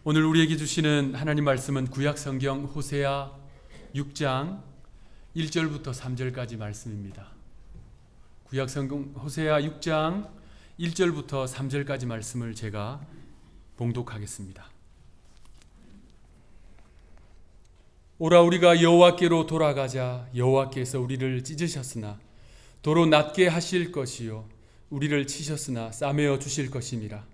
오늘 우리에게 주시는 하나님 말씀은 구약 성경 호세아 6장 1절부터 3절까지 말씀입니다. 구약 성경 호세아 6장 1절부터 3절까지 말씀을 제가 봉독하겠습니다. 오라 우리가 여호와께로 돌아가자. 여호와께서 우리를 찢으셨으나 도로 낮게 하실 것이요 우리를 치셨으나 싸매어 주실 것임이라.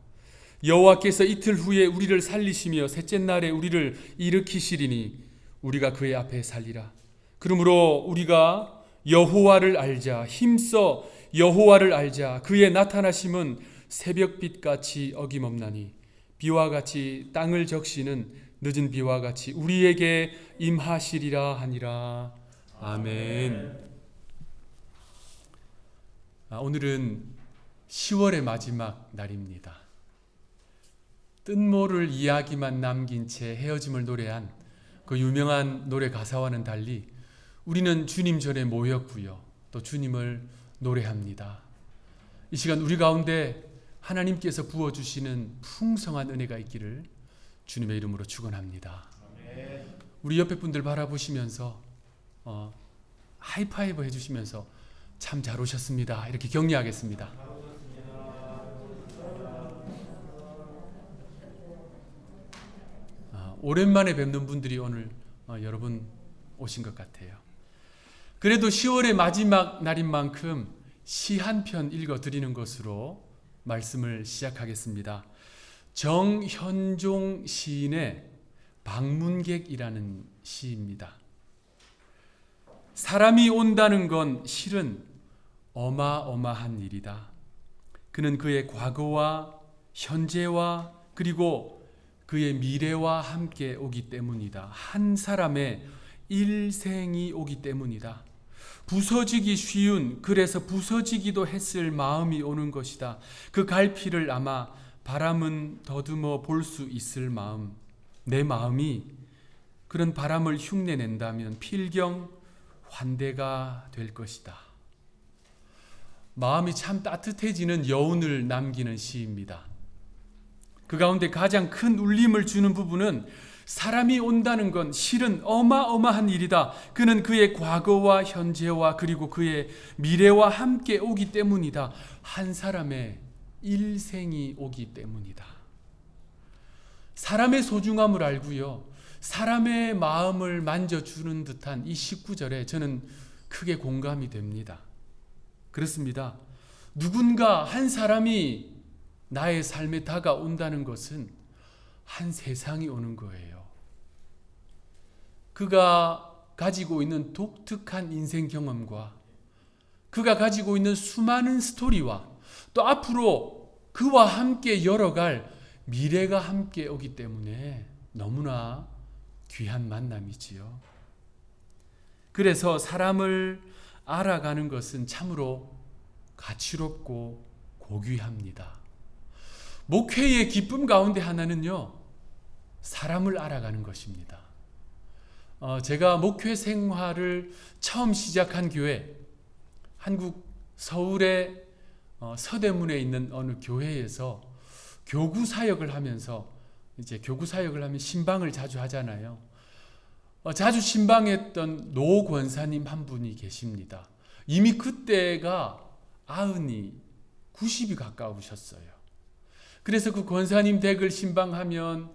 여호와께서 이틀 후에 우리를 살리시며 셋째 날에 우리를 일으키시리니 우리가 그의 앞에 살리라. 그러므로 우리가 여호와를 알자. 힘써 여호와를 알자. 그의 나타나심은 새벽빛같이 어김없나니 비와 같이 땅을 적시는 늦은 비와 같이 우리에게 임하시리라 하니라. 아멘. 오늘은 10월의 마지막 날입니다. 뜬모를 이야기만 남긴 채 헤어짐을 노래한 그 유명한 노래 가사와는 달리 우리는 주님 전에 모였고요. 또 주님을 노래합니다. 이 시간 우리 가운데 하나님께서 부어주시는 풍성한 은혜가 있기를 주님의 이름으로 축원합니다. 우리 옆에 분들 바라보시면서 하이파이브 해주시면서 참 잘 오셨습니다. 이렇게 격려하겠습니다. 오랜만에 뵙는 분들이 오늘 여러분 오신 것 같아요. 그래도 10월의 마지막 날인 만큼 시 한 편 읽어드리는 것으로 말씀을 시작하겠습니다. 정현종 시인의 방문객이라는 시입니다. 사람이 온다는 건 실은 어마어마한 일이다. 그는 그의 과거와 현재와 그리고 그의 미래와 함께 오기 때문이다. 한 사람의 일생이 오기 때문이다. 부서지기 쉬운, 그래서 부서지기도 했을 마음이 오는 것이다. 그 갈피를 아마 바람은 더듬어 볼 수 있을 마음, 내 마음이 그런 바람을 흉내낸다면 필경 환대가 될 것이다. 마음이 참 따뜻해지는 여운을 남기는 시입니다. 그 가운데 가장 큰 울림을 주는 부분은 사람이 온다는 건 실은 어마어마한 일이다. 그는 그의 과거와 현재와 그리고 그의 미래와 함께 오기 때문이다. 한 사람의 일생이 오기 때문이다. 사람의 소중함을 알고요. 사람의 마음을 만져주는 듯한 이 19절에 저는 크게 공감이 됩니다. 그렇습니다. 누군가 한 사람이 나의 삶에 다가온다는 것은 한 세상이 오는 거예요. 그가 가지고 있는 독특한 인생 경험과 그가 가지고 있는 수많은 스토리와 또 앞으로 그와 함께 열어갈 미래가 함께 오기 때문에 너무나 귀한 만남이지요. 그래서 사람을 알아가는 것은 참으로 가치롭고 고귀합니다. 목회의 기쁨 가운데 하나는요, 사람을 알아가는 것입니다. 제가 목회 생활을 처음 시작한 교회, 한국 서울의 서대문에 있는 어느 교회에서 교구 사역을 하면서 이제 교구 사역을 하면 신방을 자주 하잖아요. 자주 신방했던 노 권사님 한 분이 계십니다. 이미 그때가 90이 가까우셨어요. 그래서 그 권사님 댁을 신방하면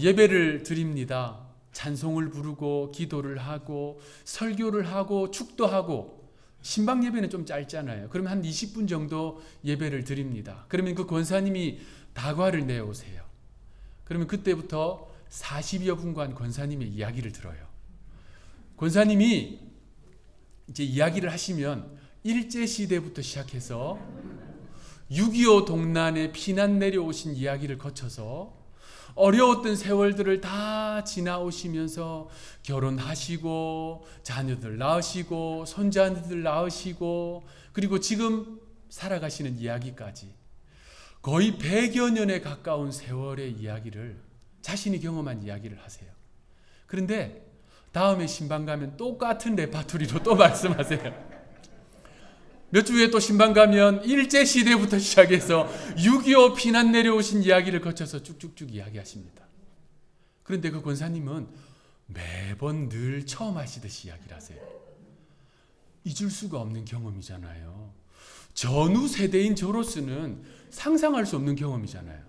예배를 드립니다. 찬송을 부르고 기도를 하고 설교를 하고 축도하고 신방 예배는 좀 짧잖아요. 그러면 한 20분 정도 예배를 드립니다. 그러면 그 권사님이 다과를 내오세요. 그러면 그때부터 40여 분간 권사님의 이야기를 들어요. 권사님이 이제 이야기를 하시면 일제시대부터 시작해서 6.25 동란에 피난 내려오신 이야기를 거쳐서 어려웠던 세월들을 다 지나오시면서 결혼하시고 자녀들 낳으시고 손자들 낳으시고 그리고 지금 살아가시는 이야기까지 거의 100여 년에 가까운 세월의 이야기를 자신이 경험한 이야기를 하세요. 그런데 다음에 신방 가면 똑같은 레파토리로 또 말씀하세요. 몇 주 후에 또 신방 가면 일제시대부터 시작해서 6.25 피난 내려오신 이야기를 거쳐서 쭉쭉쭉 이야기하십니다. 그런데 그 권사님은 매번 늘 처음 하시듯이 이야기를 하세요. 잊을 수가 없는 경험이잖아요. 전후 세대인 저로서는 상상할 수 없는 경험이잖아요.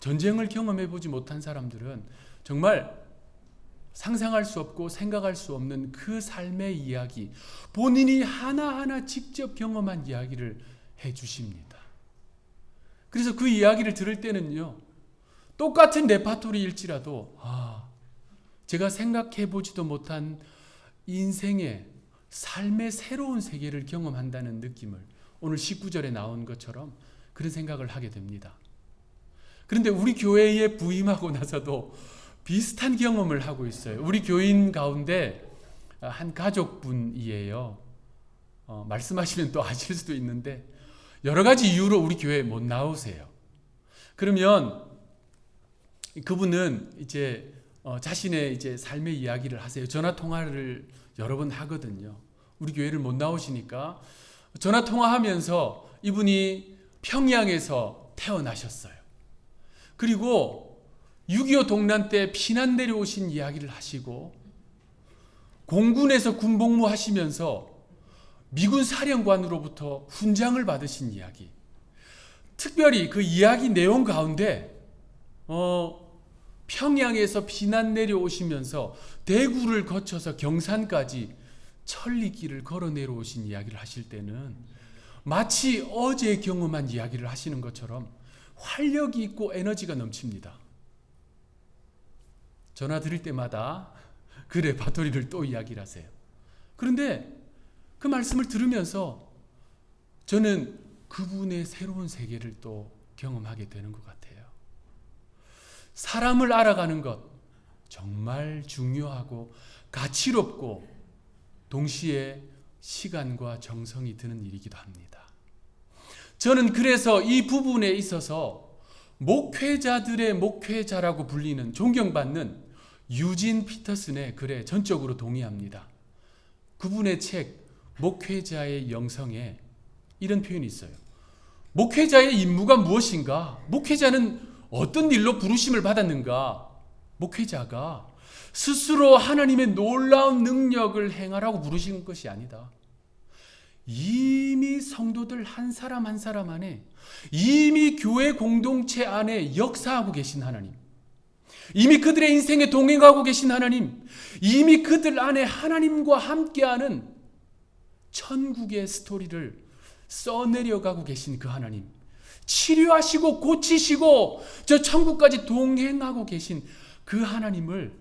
전쟁을 경험해보지 못한 사람들은 정말 상상할 수 없고 생각할 수 없는 그 삶의 이야기, 본인이 하나하나 직접 경험한 이야기를 해주십니다. 그래서 그 이야기를 들을 때는요, 똑같은 레파토리일지라도 제가 생각해보지도 못한 인생의 삶의 새로운 세계를 경험한다는 느낌을 오늘 19절에 나온 것처럼 그런 생각을 하게 됩니다. 그런데 우리 교회에 부임하고 나서도 비슷한 경험을 하고 있어요. 우리 교인 가운데 한 가족분이에요. 말씀하시면 또 아실 수도 있는데 여러 가지 이유로 우리 교회에 못 나오세요. 그러면 그분은 이제 자신의 이제 삶의 이야기를 하세요. 전화 통화를 여러 번 하거든요. 우리 교회를 못 나오시니까 전화 통화하면서 이분이 평양에서 태어나셨어요. 그리고 6.25 동란 때 피난 내려오신 이야기를 하시고 공군에서 군복무 하시면서 미군 사령관으로부터 훈장을 받으신 이야기. 특별히 그 이야기 내용 가운데 평양에서 피난 내려오시면서 대구를 거쳐서 경산까지 천리길을 걸어 내려오신 이야기를 하실 때는 마치 어제 경험한 이야기를 하시는 것처럼 활력이 있고 에너지가 넘칩니다. 전화 드릴 때마다 그 레파토리를 또 이야기를 하세요. 그런데 그 말씀을 들으면서 저는 그분의 새로운 세계를 또 경험하게 되는 것 같아요. 사람을 알아가는 것 정말 중요하고 가치롭고 동시에 시간과 정성이 드는 일이기도 합니다. 저는 그래서 이 부분에 있어서 목회자들의 목회자라고 불리는 존경받는 유진 피터슨의 글에 전적으로 동의합니다. 그분의 책 목회자의 영성에 이런 표현이 있어요. 목회자의 임무가 무엇인가? 목회자는 어떤 일로 부르심을 받았는가? 목회자가 스스로 하나님의 놀라운 능력을 행하라고 부르신 것이 아니다. 이미 성도들 한 사람 한 사람 안에, 이미 교회 공동체 안에 역사하고 계신 하나님, 이미 그들의 인생에 동행하고 계신 하나님, 이미 그들 안에 하나님과 함께하는 천국의 스토리를 써내려가고 계신 그 하나님, 치료하시고 고치시고 저 천국까지 동행하고 계신 그 하나님을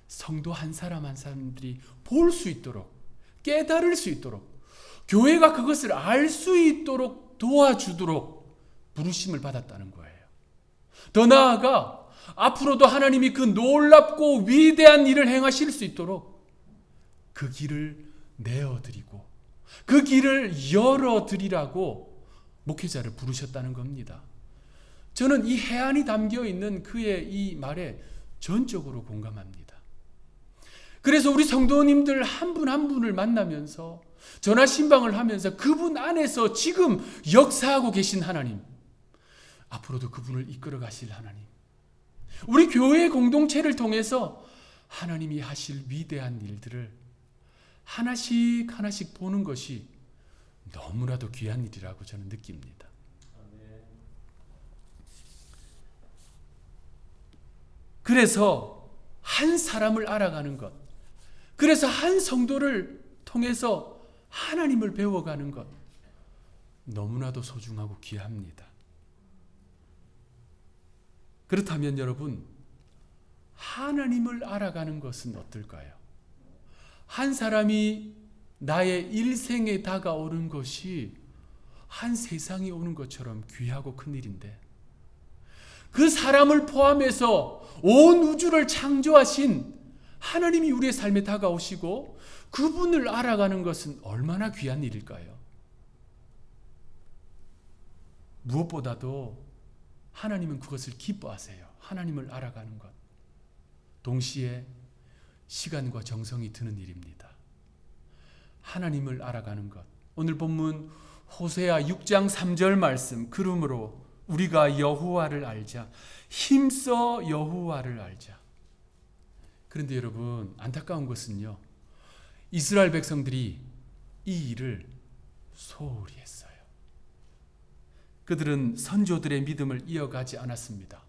성도 한 사람 한 사람들이 볼 수 있도록, 깨달을 수 있도록, 교회가 그것을 알 수 있도록 도와주도록 부르심을 받았다는 거예요. 더 나아가 앞으로도 하나님이 그 놀랍고 위대한 일을 행하실 수 있도록 그 길을 내어드리고 그 길을 열어드리라고 목회자를 부르셨다는 겁니다. 저는 이 해안이 담겨있는 그의 이 말에 전적으로 공감합니다. 그래서 우리 성도님들 한 분 한 분을 만나면서 전화 신방을 하면서 그분 안에서 지금 역사하고 계신 하나님, 앞으로도 그분을 이끌어 가실 하나님, 우리 교회 공동체를 통해서 하나님이 하실 위대한 일들을 하나씩 하나씩 보는 것이 너무나도 귀한 일이라고 저는 느낍니다. 그래서 한 사람을 알아가는 것, 그래서 한 성도를 통해서 하나님을 배워가는 것, 너무나도 소중하고 귀합니다. 그렇다면 여러분, 하나님을 알아가는 것은 어떨까요? 한 사람이 나의 일생에 다가오는 것이 한 세상이 오는 것처럼 귀하고 큰 일인데, 그 사람을 포함해서 온 우주를 창조하신 하나님이 우리의 삶에 다가오시고 그분을 알아가는 것은 얼마나 귀한 일일까요? 무엇보다도 하나님은 그것을 기뻐하세요. 하나님을 알아가는 것. 동시에 시간과 정성이 드는 일입니다. 하나님을 알아가는 것. 오늘 본문 호세아 6장 3절 말씀, 그러므로 우리가 여호와를 알자, 힘써 여호와를 알자. 그런데 여러분, 안타까운 것은요, 이스라엘 백성들이 이 일을 소홀히 했어요. 그들은 선조들의 믿음을 이어가지 않았습니다.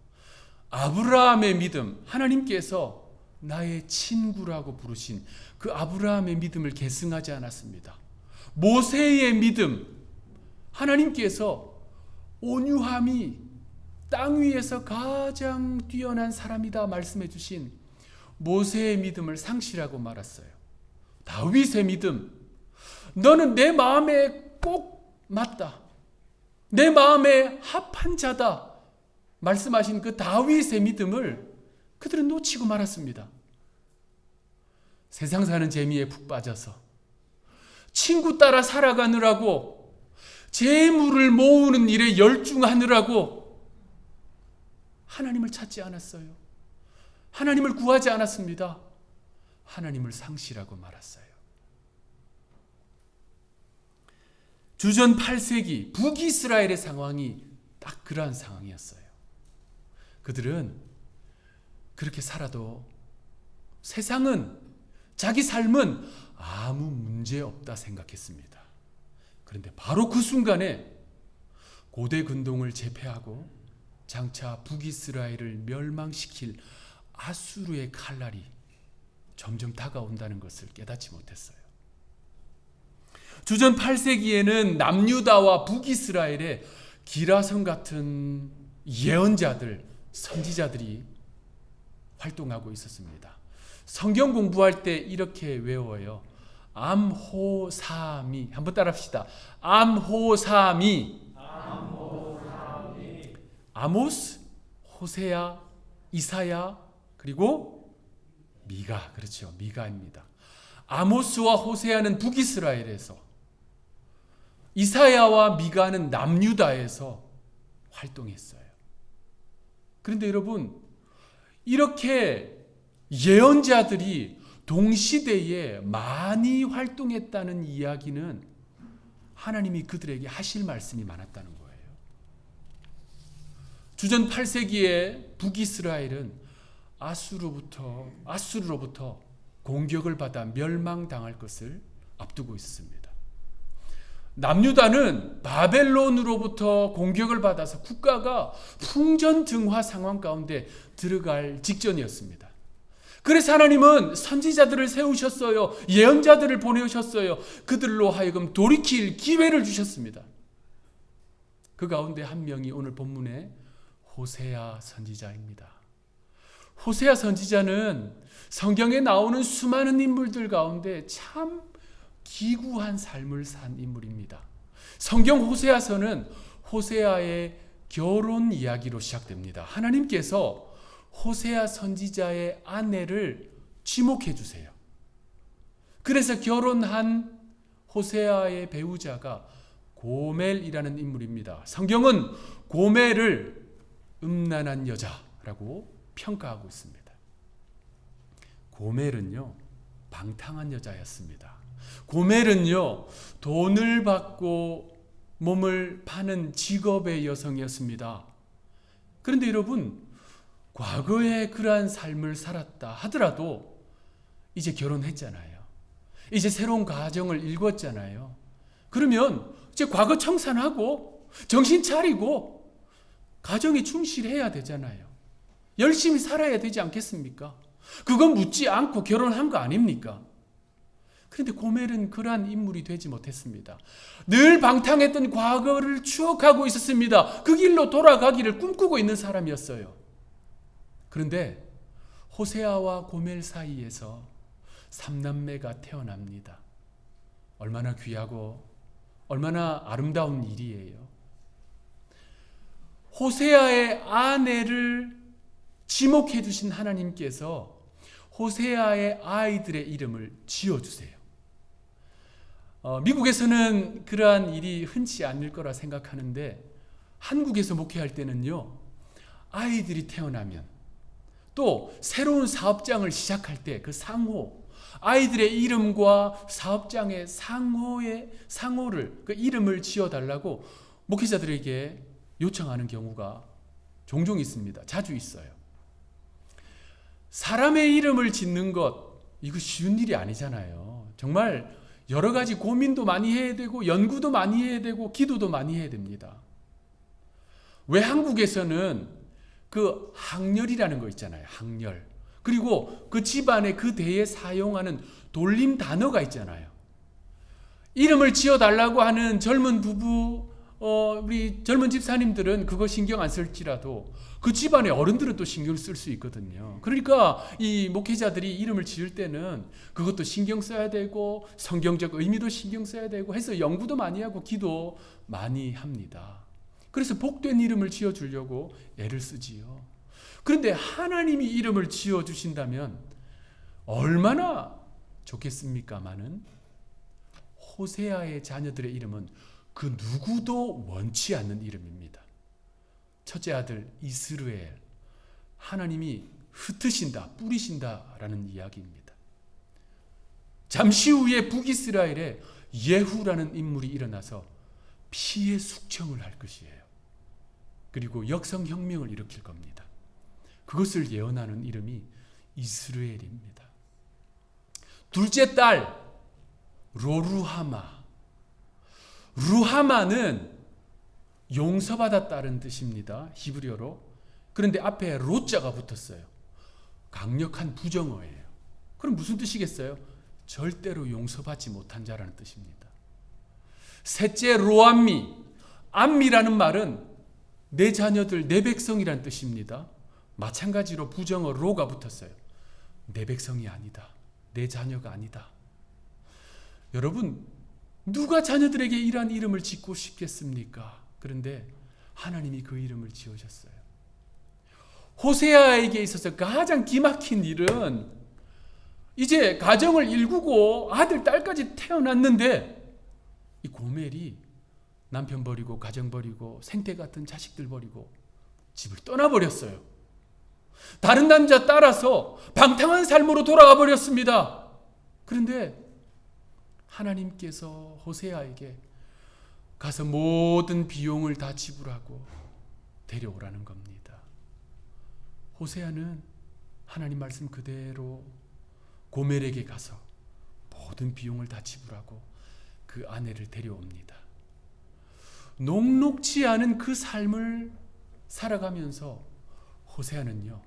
아브라함의 믿음, 하나님께서 나의 친구라고 부르신 그 아브라함의 믿음을 계승하지 않았습니다. 모세의 믿음, 하나님께서 온유함이 땅 위에서 가장 뛰어난 사람이다 말씀해 주신 모세의 믿음을 상실하고 말았어요. 다윗의 믿음, 너는 내 마음에 꼭 맞다, 내 마음에 합한 자다 말씀하신 그 다윗의 믿음을 그들은 놓치고 말았습니다. 세상 사는 재미에 푹 빠져서 친구 따라 살아가느라고, 재물을 모으는 일에 열중하느라고 하나님을 찾지 않았어요. 하나님을 구하지 않았습니다. 하나님을 상실하고 말았어요. 주전 8세기 북이스라엘의 상황이 딱 그러한 상황이었어요. 그들은 그렇게 살아도 세상은, 자기 삶은 아무 문제 없다 생각했습니다. 그런데 바로 그 순간에 고대 근동을 제패하고 장차 북이스라엘을 멸망시킬 아수르의 칼날이 점점 다가온다는 것을 깨닫지 못했어요. 주전 8세기에는 남유다와 북이스라엘에 기라성 같은 예언자들, 선지자들이 활동하고 있었습니다. 성경 공부할 때 이렇게 외워요. 암호사미. 한번 따라합시다. 암호사미. 아모스, 호세야, 이사야, 그리고 미가. 그렇죠. 미가입니다. 아모스와 호세야는 북이스라엘에서, 이사야와 미가는 남유다에서 활동했어요. 그런데 여러분, 이렇게 예언자들이 동시대에 많이 활동했다는 이야기는 하나님이 그들에게 하실 말씀이 많았다는 거예요. 주전 8세기에 북이스라엘은 아수르로부터 공격을 받아 멸망당할 것을 앞두고 있습니다. 남유다는 바벨론으로부터 공격을 받아서 국가가 풍전등화 상황 가운데 들어갈 직전이었습니다. 그래서 하나님은 선지자들을 세우셨어요. 예언자들을 보내셨어요. 그들로 하여금 돌이킬 기회를 주셨습니다. 그 가운데 한 명이 오늘 본문의 호세아 선지자입니다. 호세아 선지자는 성경에 나오는 수많은 인물들 가운데 참 기구한 삶을 산 인물입니다. 성경 호세아서는 호세아의 결혼 이야기로 시작됩니다. 하나님께서 호세아 선지자의 아내를 지목해 주세요. 그래서 결혼한 호세아의 배우자가 고멜이라는 인물입니다. 성경은 고멜을 음란한 여자라고 평가하고 있습니다. 고멜은요, 방탕한 여자였습니다. 고멜은요, 돈을 받고 몸을 파는 직업의 여성이었습니다. 그런데 여러분, 과거에 그러한 삶을 살았다 하더라도 이제 결혼했잖아요. 이제 새로운 가정을 일궜잖아요. 그러면 이제 과거 청산하고 정신 차리고 가정에 충실해야 되잖아요. 열심히 살아야 되지 않겠습니까? 그건 묻지 않고 결혼한 거 아닙니까? 그런데 고멜은 그러한 인물이 되지 못했습니다. 늘 방탕했던 과거를 추억하고 있었습니다. 그 길로 돌아가기를 꿈꾸고 있는 사람이었어요. 그런데 호세아와 고멜 사이에서 삼남매가 태어납니다. 얼마나 귀하고 얼마나 아름다운 일이에요. 호세아의 아내를 지목해 주신 하나님께서 호세아의 아이들의 이름을 지어주세요. 미국에서는 그러한 일이 흔치 않을 거라 생각하는데, 한국에서 목회할 때는요, 아이들이 태어나면 또 새로운 사업장을 시작할 때 그 상호, 아이들의 이름과 사업장의 상호를, 그 이름을 지어달라고 목회자들에게 요청하는 경우가 종종 있습니다. 자주 있어요. 사람의 이름을 짓는 것, 이거 쉬운 일이 아니잖아요. 정말 여러 가지 고민도 많이 해야 되고 연구도 많이 해야 되고 기도도 많이 해야 됩니다. 왜 한국에서는 그 항렬이라는 거 있잖아요. 항렬. 그리고 그 집안에 그 대에 사용하는 돌림 단어가 있잖아요. 이름을 지어달라고 하는 젊은 부부, 우리 젊은 집사님들은 그거 신경 안 쓸지라도 그 집안의 어른들은 또 신경 쓸 수 있거든요. 그러니까 이 목회자들이 이름을 지을 때는 그것도 신경 써야 되고 성경적 의미도 신경 써야 되고 해서 연구도 많이 하고 기도 많이 합니다. 그래서 복된 이름을 지어주려고 애를 쓰지요. 그런데 하나님이 이름을 지어주신다면 얼마나 좋겠습니까마는 호세아의 자녀들의 이름은 그 누구도 원치 않는 이름입니다. 첫째 아들 이스라엘, 하나님이 흩으신다, 뿌리신다라는 이야기입니다. 잠시 후에 북이스라엘에 예후라는 인물이 일어나서 피의 숙청을 할 것이에요. 그리고 역성혁명을 일으킬 겁니다. 그것을 예언하는 이름이 이스라엘입니다. 둘째 딸 로루하마. 루하마는 용서받았다는 뜻입니다. 히브리어로. 그런데 앞에 로자가 붙었어요. 강력한 부정어예요. 그럼 무슨 뜻이겠어요? 절대로 용서받지 못한 자라는 뜻입니다. 셋째 로암미. 암미라는 말은 내 자녀들, 내 백성이란 뜻입니다. 마찬가지로 부정어 로가 붙었어요. 내 백성이 아니다. 내 자녀가 아니다. 여러분, 누가 자녀들에게 이러한 이름을 짓고 싶겠습니까? 그런데 하나님이 그 이름을 지으셨어요. 호세아에게 있어서 가장 기막힌 일은 이제 가정을 일구고 아들, 딸까지 태어났는데 이 고멜이 남편 버리고 가정 버리고 생태 같은 자식들 버리고 집을 떠나버렸어요. 다른 남자 따라서 방탕한 삶으로 돌아가 버렸습니다. 그런데 하나님께서 호세아에게 가서 모든 비용을 다 지불하고 데려오라는 겁니다. 호세아는 하나님 말씀 그대로 고멜에게 가서 모든 비용을 다 지불하고 그 아내를 데려옵니다. 녹록지 않은 그 삶을 살아가면서 호세아는요,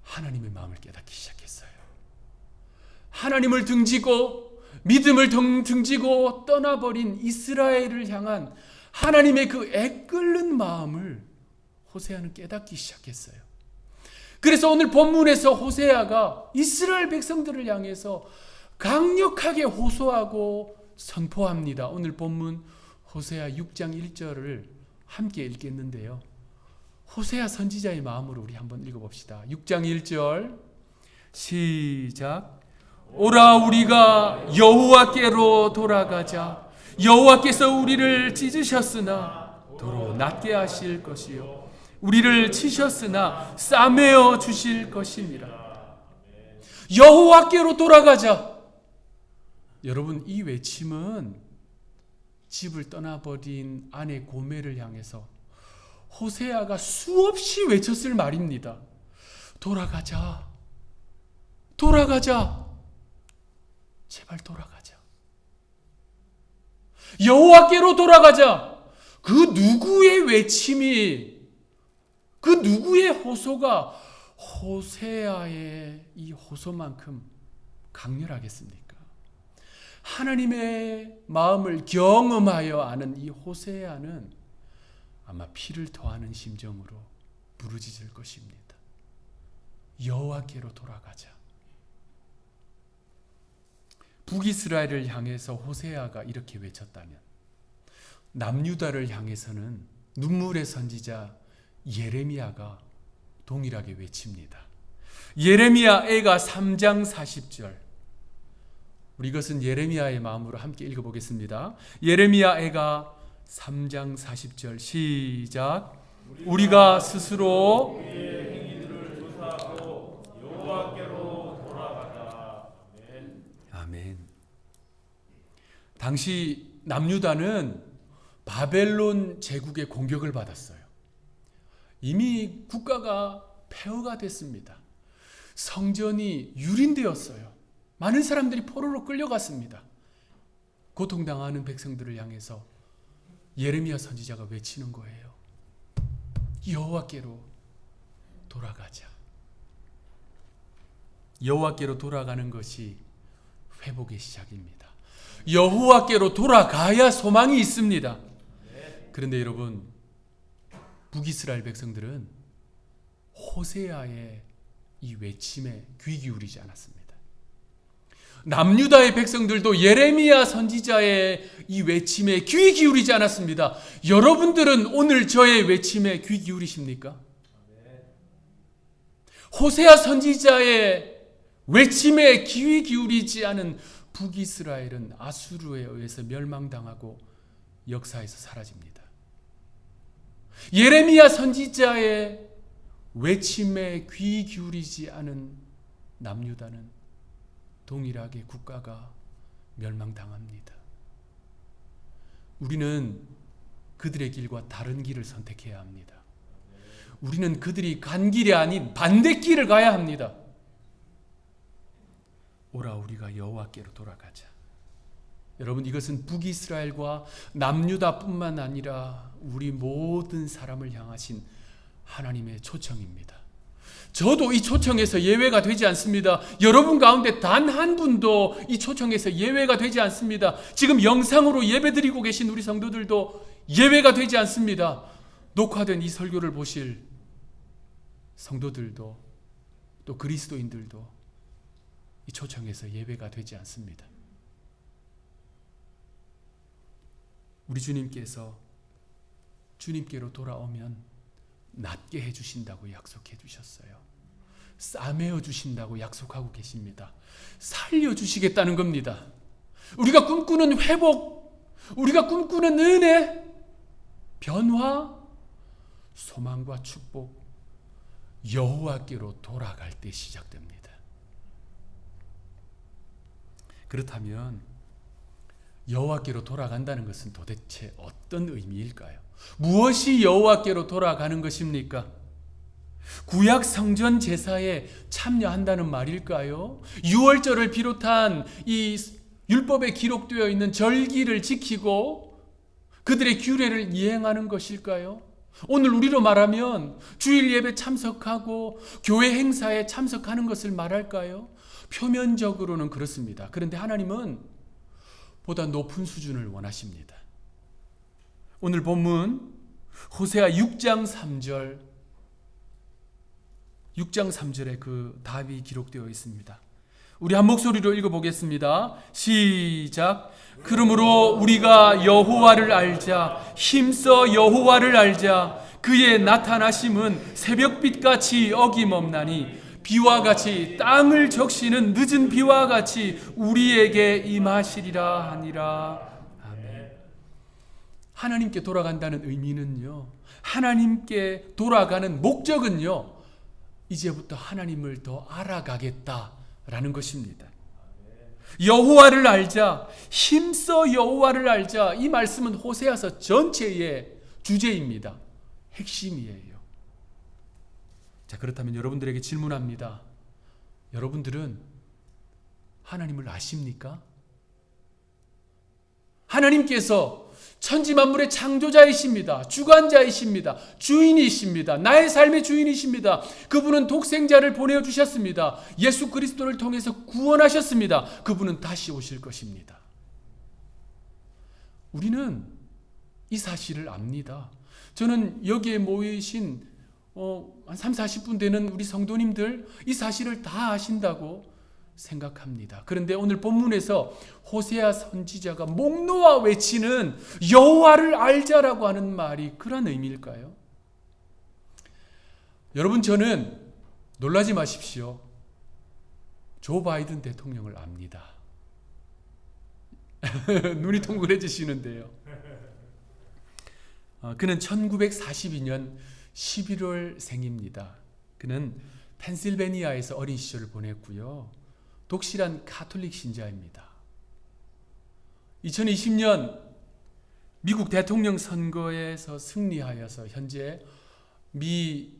하나님의 마음을 깨닫기 시작했어요. 하나님을 등지고 믿음을 등지고 떠나버린 이스라엘을 향한 하나님의 그 애끓는 마음을 호세아는 깨닫기 시작했어요. 그래서 오늘 본문에서 호세아가 이스라엘 백성들을 향해서 강력하게 호소하고 선포합니다. 오늘 본문 호세아 6장 1절을 함께 읽겠는데요. 호세아 선지자의 마음으로 우리 한번 읽어봅시다. 6장 1절 시작. 오라 우리가 여호와께로 돌아가자. 여호와께서 우리를 찢으셨으나 도로 낫게 하실 것이요 우리를 치셨으나 싸매어 주실 것이니라. 여호와께로 돌아가자. 여러분, 이 외침은 집을 떠나버린 아내 고멜을 향해서 호세아가 수없이 외쳤을 말입니다. 돌아가자. 돌아가자. 제발 돌아가자. 여호와께로 돌아가자. 그 누구의 외침이, 그 누구의 호소가 호세아의 이 호소만큼 강렬하겠습니까? 하나님의 마음을 경험하여 아는 이 호세아는 아마 피를 토하는 심정으로 부르짖을 것입니다. 여호와께로 돌아가자. 북이스라엘을 향해서 호세아가 이렇게 외쳤다면 남유다를 향해서는 눈물의 선지자 예레미야가 동일하게 외칩니다. 예레미야 애가 3장 40절. 우리 이것은 예레미야의 마음으로 함께 읽어보겠습니다. 예레미야 애가 3장 40절 시작. 우리가 스스로 우리의 행위들을 조사하고 여호와께로 돌아가자. 아멘. 당시 남유다는 바벨론 제국의 공격을 받았어요. 이미 국가가 폐허가 됐습니다. 성전이 유린되었어요. 많은 사람들이 포로로 끌려갔습니다. 고통당하는 백성들을 향해서 예레미야 선지자가 외치는 거예요. 여호와께로 돌아가자. 여호와께로 돌아가는 것이 회복의 시작입니다. 여호와께로 돌아가야 소망이 있습니다. 그런데 여러분, 북이스라엘 백성들은 호세아의 이 외침에 귀 기울이지 않았습니다. 남유다의 백성들도 예레미야 선지자의 이 외침에 귀 기울이지 않았습니다. 여러분들은 오늘 저의 외침에 귀 기울이십니까? 호세아 선지자의 외침에 귀 기울이지 않은 북이스라엘은 아수르에 의해서 멸망당하고 역사에서 사라집니다. 예레미야 선지자의 외침에 귀 기울이지 않은 남유다는 동일하게 국가가 멸망당합니다. 우리는 그들의 길과 다른 길을 선택해야 합니다. 우리는 그들이 간 길이 아닌 반대길을 가야 합니다. 오라 우리가 여호와께로 돌아가자. 여러분, 이것은 북이스라엘과 남유다뿐만 아니라 우리 모든 사람을 향하신 하나님의 초청입니다. 저도 이 초청에서 예외가 되지 않습니다. 여러분 가운데 단 한 분도 이 초청에서 예외가 되지 않습니다. 지금 영상으로 예배드리고 계신 우리 성도들도 예외가 되지 않습니다. 녹화된 이 설교를 보실 성도들도 또 그리스도인들도 이 초청에서 예외가 되지 않습니다. 우리 주님께서 주님께로 돌아오면 낫게 해주신다고 약속해 주셨어요. 싸매어 주신다고 약속하고 계십니다. 살려주시겠다는 겁니다. 우리가 꿈꾸는 회복, 우리가 꿈꾸는 은혜, 변화, 소망과 축복, 여호와께로 돌아갈 때 시작됩니다. 그렇다면 여호와께로 돌아간다는 것은 도대체 어떤 의미일까요? 무엇이 여호와께로 돌아가는 것입니까? 구약 성전 제사에 참여한다는 말일까요? 유월절을 비롯한 이 율법에 기록되어 있는 절기를 지키고 그들의 규례를 이행하는 것일까요? 오늘 우리로 말하면 주일 예배 참석하고 교회 행사에 참석하는 것을 말할까요? 표면적으로는 그렇습니다. 그런데 하나님은 보다 높은 수준을 원하십니다. 오늘 본문 호세아 6장 3절에 그 답이 기록되어 있습니다. 우리 한 목소리로 읽어보겠습니다. 시작. 그러므로 우리가 여호와를 알자. 힘써 여호와를 알자. 그의 나타나심은 새벽빛같이 어김없나니 비와 같이 땅을 적시는 늦은 비와 같이 우리에게 임하시리라 하니라. 아멘. 하나님께 돌아간다는 의미는요, 하나님께 돌아가는 목적은요, 이제부터 하나님을 더 알아가겠다라는 것입니다. 여호와를 알자, 힘써 여호와를 알자. 이 말씀은 호세아서 전체의 주제입니다. 핵심이에요. 자, 그렇다면 여러분들에게 질문합니다. 여러분들은 하나님을 아십니까? 하나님께서 천지만물의 창조자이십니다. 주관자이십니다. 주인이십니다. 나의 삶의 주인이십니다. 그분은 독생자를 보내주셨습니다. 예수 그리스도를 통해서 구원하셨습니다. 그분은 다시 오실 것입니다. 우리는 이 사실을 압니다. 저는 여기에 모이신 한 3, 40분 되는 우리 성도님들 이 사실을 다 아신다고 생각합니다. 그런데 오늘 본문에서 호세아 선지자가 목 놓아 외치는 여호와를 알자라고 하는 말이 그런 의미일까요? 여러분, 저는 놀라지 마십시오. 조 바이든 대통령을 압니다. 눈이 동그래지시는데요. 그는 1942년 11월 생입니다. 그는 펜실베니아에서 어린 시절을 보냈고요. 독실한 가톨릭 신자입니다. 2020년 미국 대통령 선거에서 승리하여서 현재 미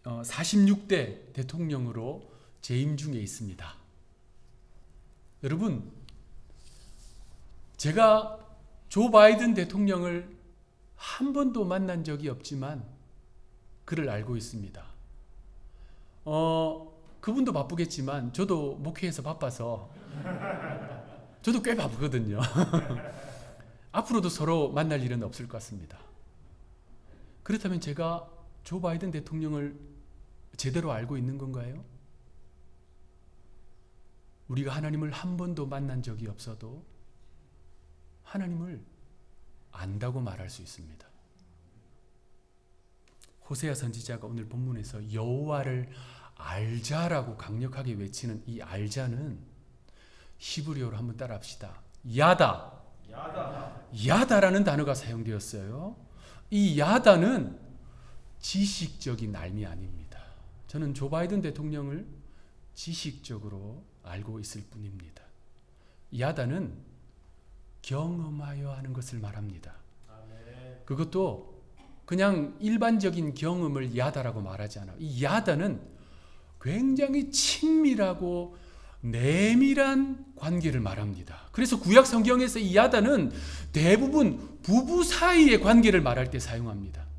46대 대통령으로 재임 중에 있습니다. 여러분, 제가 조 바이든 대통령을 한 번도 만난 적이 없지만 그를 알고 있습니다. 그분도 바쁘겠지만 저도 목회에서 바빠서 저도 꽤 바쁘거든요. 앞으로도 서로 만날 일은 없을 것 같습니다. 그렇다면 제가 조 바이든 대통령을 제대로 알고 있는 건가요? 우리가 하나님을 한 번도 만난 적이 없어도 하나님을 안다고 말할 수 있습니다. 호세아 선지자가 오늘 본문에서 여호와를 알자라고 강력하게 외치는 이 알자는 히브리어로 한번 따라합시다. 야다라는 단어가 사용되었어요. 이 야다는 지식적인 알미 아닙니다. 저는 조 바이든 대통령을 지식적으로 알고 있을 뿐입니다. 야다는 경험하여 하는 것을 말합니다. 그것도 그냥 일반적인 경험을 야다라고 말하지 않아요. 이 야다는 굉장히 친밀하고 내밀한 관계를 말합니다. 그래서 구약 성경에서 이 야다는 대부분 부부 사이의 관계를 말할 때 사용합니다.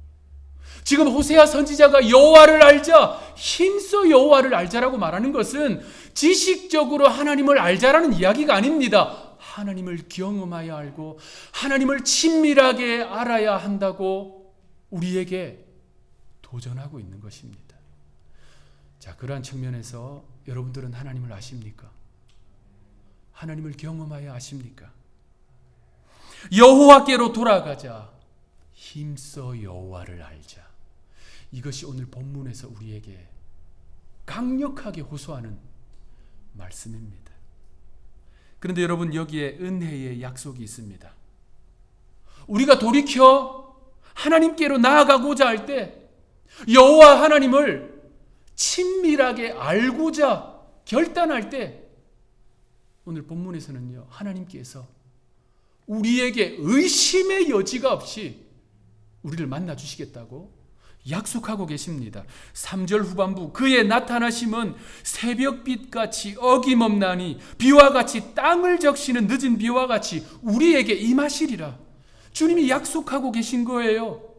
지금 호세아 선지자가 여호와를 알자, 힘써 여호와를 알자라고 말하는 것은 지식적으로 하나님을 알자라는 이야기가 아닙니다. 하나님을 경험하여 알고 하나님을 친밀하게 알아야 한다고 우리에게 도전하고 있는 것입니다. 자, 그러한 측면에서 여러분들은 하나님을 아십니까? 하나님을 경험하여 아십니까? 여호와께로 돌아가자. 힘써 여호와를 알자. 이것이 오늘 본문에서 우리에게 강력하게 호소하는 말씀입니다. 그런데 여러분, 여기에 은혜의 약속이 있습니다. 우리가 돌이켜 하나님께로 나아가고자 할 때, 여호와 하나님을 친밀하게 알고자 결단할 때, 오늘 본문에서는요, 하나님께서 우리에게 의심의 여지가 없이 우리를 만나 주시겠다고 약속하고 계십니다. 3절 후반부, 그의 나타나심은 새벽빛같이 어김없나니 비와 같이 땅을 적시는 늦은 비와 같이 우리에게 임하시리라. 주님이 약속하고 계신 거예요.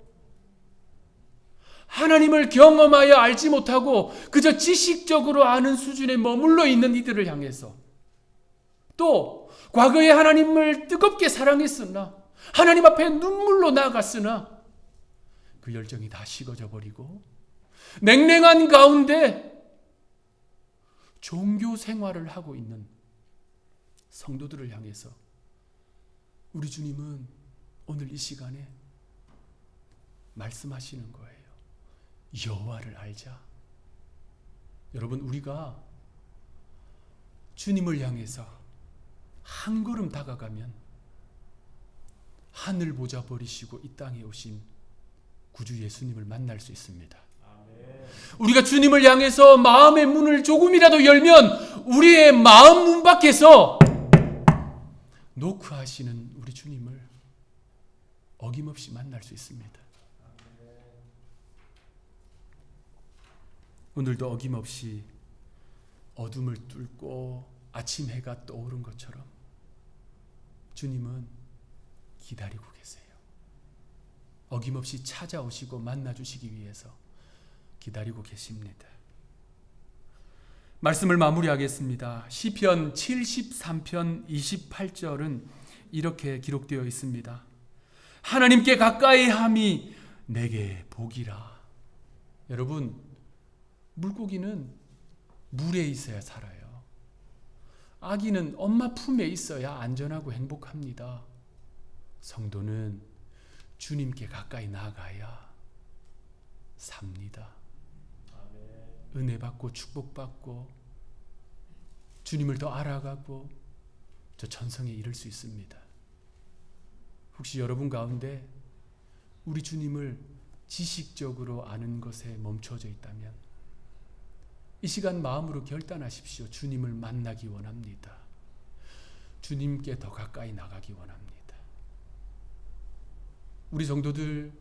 하나님을 경험하여 알지 못하고 그저 지식적으로 아는 수준에 머물러 있는 이들을 향해서, 또 과거에 하나님을 뜨겁게 사랑했으나 하나님 앞에 눈물로 나아갔으나 그 열정이 다 식어져 버리고 냉랭한 가운데 종교 생활을 하고 있는 성도들을 향해서 우리 주님은 오늘 이 시간에 말씀하시는 거예요. 여호와를 알자. 여러분, 우리가 주님을 향해서 한 걸음 다가가면 하늘 보좌 버리시고 이 땅에 오신 구주 예수님을 만날 수 있습니다. 우리가 주님을 향해서 마음의 문을 조금이라도 열면 우리의 마음 문 밖에서 노크하시는 우리 주님을 어김없이 만날 수 있습니다. 오늘도 어김없이 어둠을 뚫고 아침 해가 떠오른 것처럼 주님은 기다리고 계세요. 어김없이 찾아오시고 만나주시기 위해서 기다리고 계십니다. 말씀을 마무리하겠습니다. 시편 73편 28절은 이렇게 기록되어 있습니다. 하나님께 가까이 함이 내게 복이라. 여러분, 물고기는 물에 있어야 살아요. 아기는 엄마 품에 있어야 안전하고 행복합니다. 성도는 주님께 가까이 나아가야 삽니다. 은혜 받고 축복 받고 주님을 더 알아가고 저 천성에 이를 수 있습니다. 혹시 여러분 가운데 우리 주님을 지식적으로 아는 것에 멈춰져 있다면 이 시간 마음으로 결단하십시오. 주님을 만나기 원합니다. 주님께 더 가까이 나가기 원합니다. 우리 성도들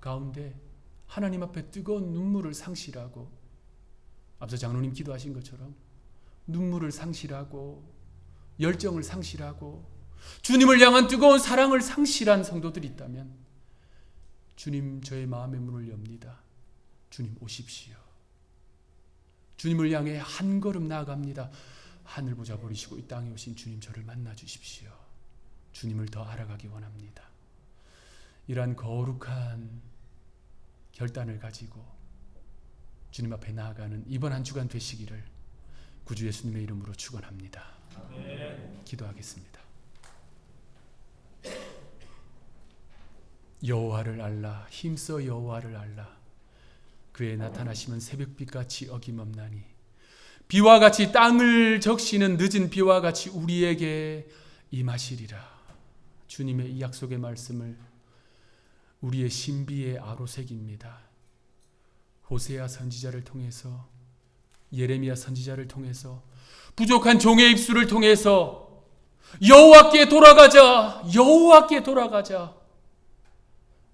가운데 하나님 앞에 뜨거운 눈물을 상실하고 앞서 장로님 기도하신 것처럼 눈물을 상실하고 열정을 상실하고 주님을 향한 뜨거운 사랑을 상실한 성도들이 있다면 주님, 저의 마음의 문을 엽니다. 주님 오십시오. 주님을 향해 한 걸음 나아갑니다. 하늘 보좌 버리시고 이 땅에 오신 주님, 저를 만나 주십시오. 주님을 더 알아가기 원합니다. 이러한 거룩한 결단을 가지고 주님 앞에 나아가는 이번 한 주간 되시기를 구주 예수님의 이름으로 축원합니다. 기도하겠습니다. 여호와를 알라, 힘써 여호와를 알라. 그의 나타나심은 새벽빛같이 어김없나니 비와 같이 땅을 적시는 늦은 비와 같이 우리에게 임하시리라. 주님의 이 약속의 말씀을 우리의 신비의 아로색입니다. 호세아 선지자를 통해서, 예레미야 선지자를 통해서, 부족한 종의 입술을 통해서 여호와께 돌아가자, 여호와께 돌아가자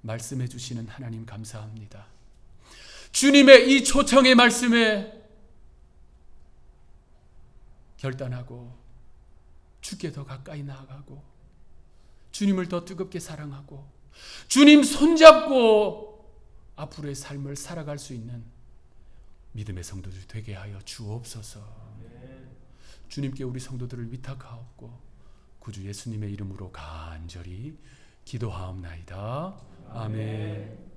말씀해 주시는 하나님 감사합니다. 주님의 이 초청의 말씀에 결단하고 주께 더 가까이 나아가고 주님을 더 뜨겁게 사랑하고 주님 손잡고 앞으로의 삶을 살아갈 수 있는 믿음의 성도들 되게 하여 주옵소서. 주님께 우리 성도들을 위탁하옵고 구주 예수님의 이름으로 간절히 기도하옵나이다. 아멘.